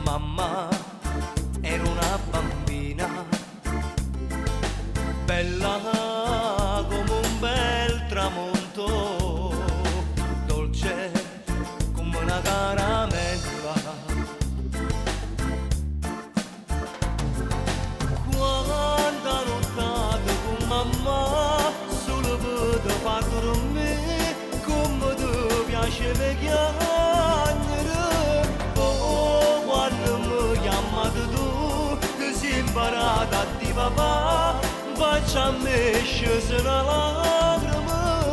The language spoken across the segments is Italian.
Mamma era una bambina, bella come un bel tramonto, dolce come una caramella. Quando nottata con mamma, solo per far dormire, come ti piace chiamare. Oh, quando mi chiamate tu, ti sei imparata a dire papà, faccia a me scese una lacrima.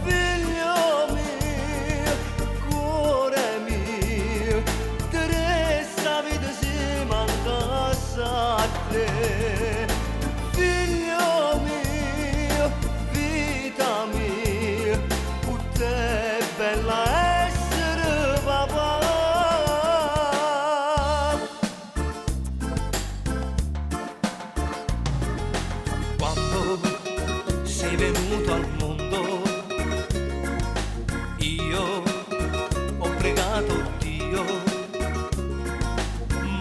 Figlio mio, cuore mio, Teresa vita si manca a te. Figlio mio, vita mia, per te è bella essere papà. Quando sei venuto al mondo, io ho pregato Dio.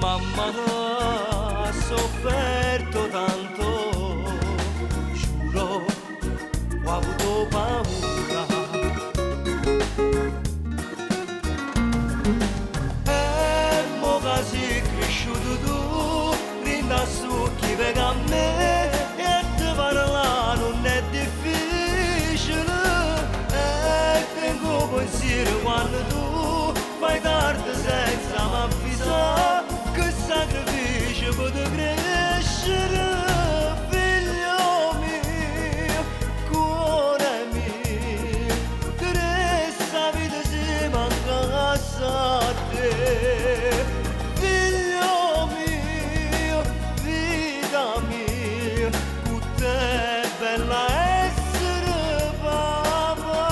Mamma ha sofferto tanto, giuro, ho avuto paura. E mo che sei cresciuto tu, rinda su chi vega a me, e te parla non è difficile. E tengo pensiero quando tu fai tardi senza m'avvisare, che sacrificio potrà crescere. Figlio mio, cuore mio, Teresa vita si manca a te. Figlio mio, vita mia, per te è bella essere papà.